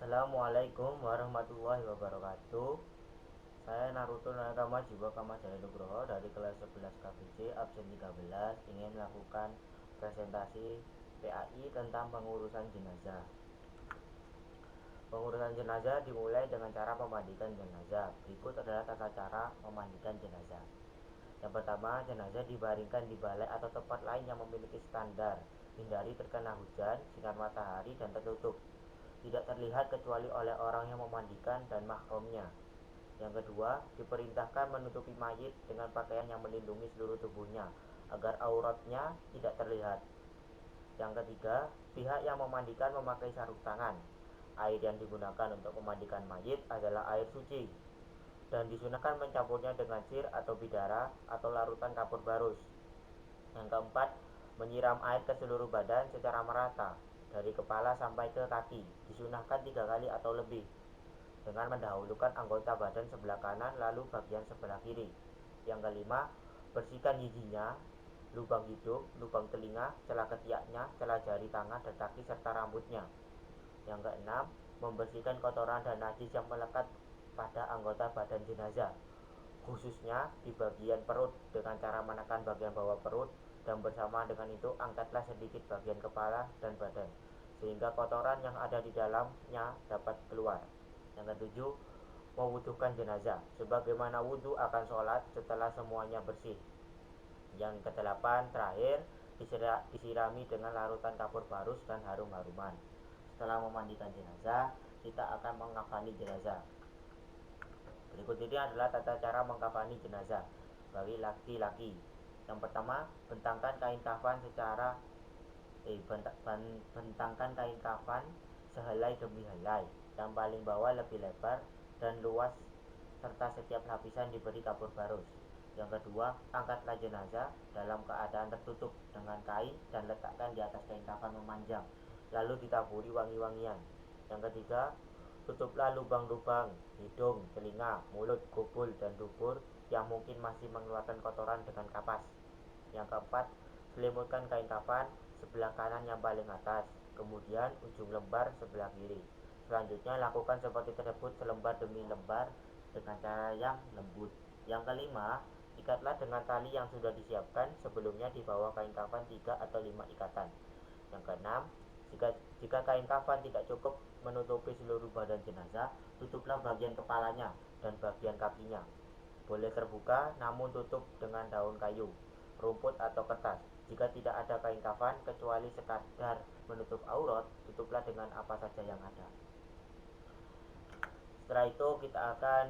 Assalamualaikum warahmatullahi wabarakatuh. Saya Naruto Nakama Jiwa Kama Jaya Nugroho dari kelas 11 KBC absen 13 ingin melakukan presentasi PAI tentang pengurusan jenazah. Pengurusan jenazah dimulai dengan cara memandikan jenazah. Berikut adalah tata cara memandikan jenazah. Yang pertama, jenazah dibaringkan di balai atau tempat lain yang memiliki standar. Hindari terkena hujan, sinar matahari, dan tertutup. Tidak terlihat kecuali oleh orang yang memandikan dan mahramnya. Yang kedua, diperintahkan menutupi mayit dengan pakaian yang melindungi seluruh tubuhnya agar auratnya tidak terlihat. Yang ketiga, pihak yang memandikan memakai sarung tangan. Air yang digunakan untuk memandikan mayit adalah air suci dan disunahkan mencampurnya dengan sir atau bidara atau larutan kapur barus. Yang keempat, menyiram air ke seluruh badan secara merata dari kepala sampai ke kaki. Disunahkan 3 kali atau lebih dengan mendahulukan anggota badan sebelah kanan lalu bagian sebelah kiri. Yang kelima, bersihkan giginya, lubang hidung, lubang telinga, celah ketiaknya, celah jari tangan dan kaki serta rambutnya. Yang keenam, membersihkan kotoran dan najis yang melekat pada anggota badan jenazah, khususnya di bagian perut dengan cara menekan bagian bawah perut dan bersama dengan itu angkatlah sedikit bagian kepala dan badan sehingga kotoran yang ada di dalamnya dapat keluar. Yang ketujuh, mewudukan jenazah sebagaimana wudhu akan sholat setelah semuanya bersih. Yang kedelapan, terakhir, disirami dengan larutan kapur barus dan harum-haruman. Setelah memandikan jenazah, kita akan mengkafani jenazah. Berikut ini adalah tata cara mengkafani jenazah bagi laki-laki. Yang pertama, bentangkan kain kafan sehelai demi helai. Yang paling bawah lebih lebar dan luas serta setiap lapisan diberi kapur barus. Yang kedua, angkatlah jenazah dalam keadaan tertutup dengan kain dan letakkan di atas kain kafan memanjang, lalu ditaburi wangi-wangian. Yang ketiga, tutuplah lubang-lubang hidung, telinga, mulut, kubul, dan dubur yang mungkin masih mengeluarkan kotoran dengan kapas. Yang keempat, selimutkan kain kafan sebelah kanan yang paling atas, kemudian ujung lembar sebelah kiri. Selanjutnya lakukan seperti tersebut selembar demi lembar dengan cara yang lembut. Yang kelima, ikatlah dengan tali yang sudah disiapkan sebelumnya di bawah kain kafan 3 atau 5 ikatan. Yang keenam, jika kain kafan tidak cukup menutupi seluruh badan jenazah, tutuplah bagian kepalanya dan bagian kakinya. Boleh terbuka namun tutup dengan daun kayu, rumput atau kertas. Jika tidak ada kain kafan kecuali sekadar menutup aurat, tutuplah dengan apa saja yang ada. Setelah itu kita akan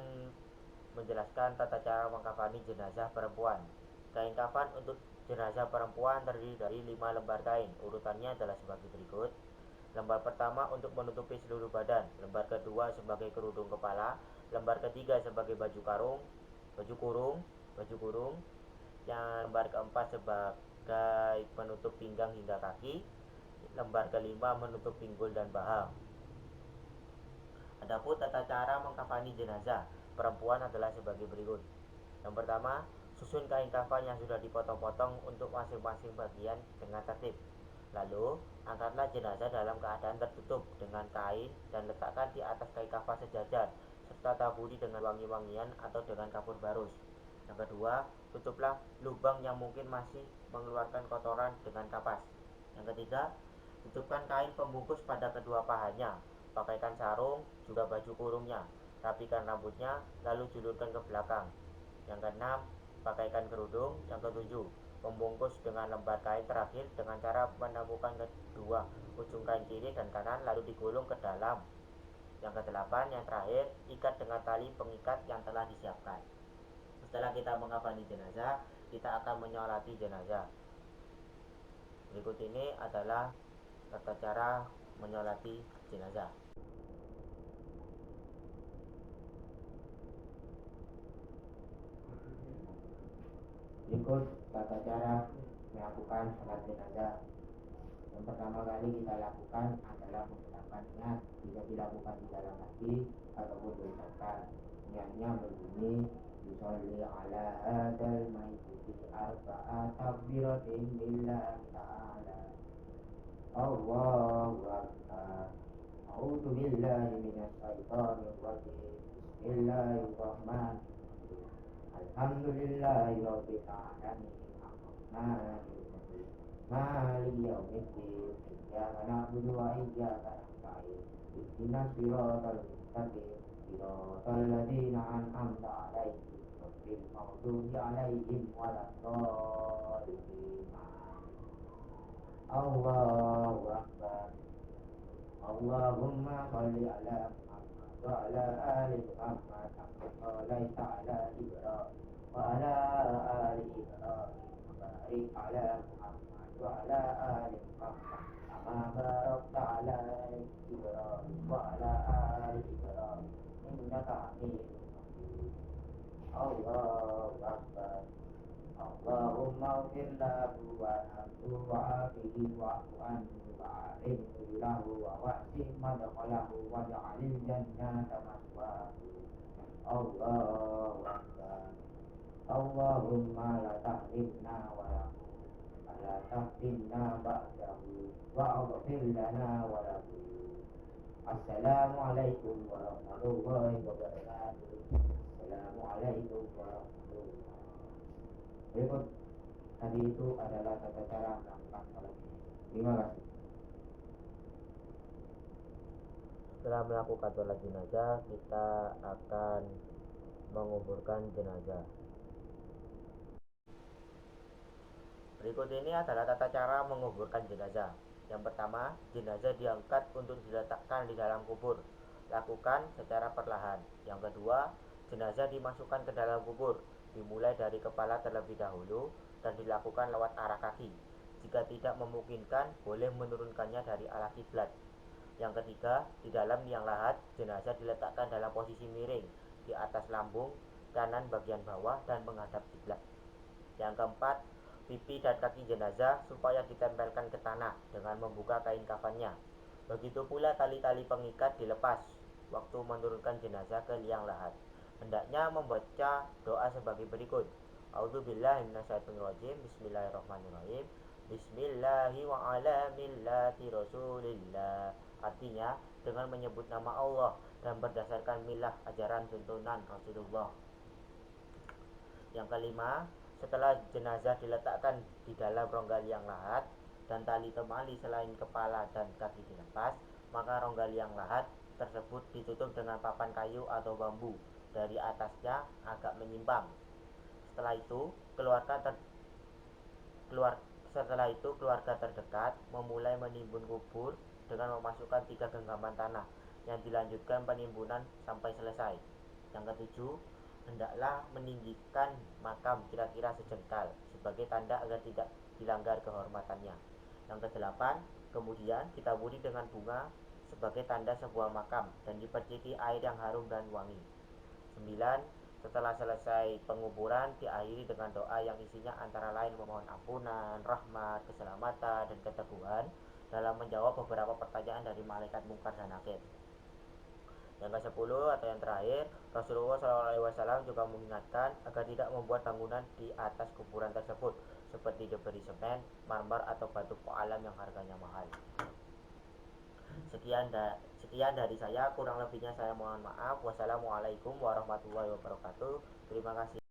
menjelaskan tata cara mengkafani jenazah perempuan. Kain kafan untuk jenazah perempuan terdiri dari 5 lembar kain. Urutannya adalah sebagai berikut. Lembar pertama untuk menutupi seluruh badan, lembar kedua sebagai kerudung kepala, lembar ketiga sebagai baju kurung, yang lembar keempat sebagai penutup pinggang hingga kaki, lembar kelima menutup pinggul dan paha. Adapun tata cara mengkafani jenazah perempuan adalah sebagai berikut. Yang pertama, susun kain kafan yang sudah dipotong-potong untuk masing-masing bagian dengan tertib. Lalu, angkatlah jenazah dalam keadaan tertutup dengan kain dan letakkan di atas kain kafan sejajar serta taburi dengan wangi-wangian atau dengan kapur barus. Yang kedua, tutuplah lubang yang mungkin masih mengeluarkan kotoran dengan kapas. Yang ketiga, tutupkan kain pembungkus pada kedua pahanya. Pakaikan sarung, juga baju kurungnya. Rapikan rambutnya, lalu julurkan ke belakang. Yang keenam, pakaikan kerudung. Yang ketujuh, membungkus dengan lembar kain terakhir dengan cara menabuhkan kedua ujung kain kiri dan kanan lalu digulung ke dalam. Yang kedelapan, yang terakhir, ikat dengan tali pengikat yang telah disiapkan. Setelah kita mengkafani jenazah, kita akan menyolati jenazah. Berikut ini adalah tata cara menyolati jenazah. Berikut tata cara melakukan sholat jenazah. Yang pertama kali kita lakukan adalah menggunakan niat. Jika dilakukan di dalam hati ataupun diucapkan, niatnya berbunyi yusolli ala hadal mayyiti arba'a takbiratin lillahi ta'ala Allahu Akbar أعوذ بالله من الشيطان الرجيم. بسم الله الرحمن الرحيم. الحمد لله رب العالمين الرحمن الرحيم مالك يوم الدين إياك نعبد وإياك نستعين اهدنا الصراط المستقيم صراط الذين أنعمت عليهم غير المغضوب عليهم ولا الضالين. الله أكبر. اللهم صل على محمد وعلى آل محمد كما صليت على إبراهيم وعلى آل إبراهيم وبارك على محمد وعلى آل محمد كما باركت على إبراهيم وعلى آل إبراهيم إنك حميد مجيد. الله أكبر. اللهم اغفر له وارحمه وعافه واعف عنه وعافه له ووسع مدخله واجعل الجنة مثواه. الله أكبر. اللهم لا تحرمنا وله ولا تفتنا بعده واغفر لنا وله. السلام عليكم ورحمة الله وبركاته. السلام عليكم ورحمة الله. Berikut tadi itu adalah tata cara melakukan salat. Terima kasih. Setelah melakukan sholat jenazah, kita akan menguburkan jenazah. Berikut ini adalah tata cara menguburkan jenazah. Yang pertama, jenazah diangkat untuk diletakkan di dalam kubur. Lakukan secara perlahan. Yang kedua, jenazah dimasukkan ke dalam kubur. Dimulai dari kepala terlebih dahulu dan dilakukan lewat arah kaki. Jika tidak memungkinkan, boleh menurunkannya dari arah kiblat. Yang ketiga, di dalam liang lahat, jenazah diletakkan dalam posisi miring di atas lambung kanan bagian bawah dan menghadap kiblat. Yang keempat, pipi dan kaki jenazah supaya ditempelkan ke tanah dengan membuka kain kafannya. Begitu pula tali-tali pengikat dilepas waktu menurunkan jenazah ke liang lahat. Hendaknya membaca doa sebagai berikut. A'udzubillahi minasyaitonirrajim. Bismillahirrahmanirrahim. Bismillahi wa ala millati Rasulillah. Artinya dengan menyebut nama Allah dan berdasarkan milah ajaran tuntunan Rasulullah. Yang kelima, setelah jenazah diletakkan di dalam rongga liang lahat dan tali temali selain kepala dan kaki dilepas, maka rongga liang lahat tersebut ditutup dengan papan kayu atau bambu dari atasnya agak menyimpang. Setelah itu keluarga terdekat memulai menimbun kubur dengan memasukkan 3 genggaman tanah yang dilanjutkan penimbunan sampai selesai. Yang ketujuh, hendaklah meninggikan makam kira-kira sejengkal sebagai tanda agar tidak dilanggar kehormatannya. Yang kedelapan, kemudian ditaburi dengan bunga sebagai tanda sebuah makam dan diperciki air yang harum dan wangi. 9. Setelah selesai penguburan diakhiri dengan doa yang isinya antara lain memohon ampunan, rahmat, keselamatan, dan keteguhan dalam menjawab beberapa pertanyaan dari malaikat mungkar dan nakir. Yang ke-10 atau yang terakhir, Rasulullah SAW juga mengingatkan agar tidak membuat bangunan di atas kuburan tersebut seperti diberi semen, marmer, atau batu koalam yang harganya mahal. Sekian dari saya, kurang lebihnya saya mohon maaf. Wassalamualaikum warahmatullahi wabarakatuh. Terima kasih.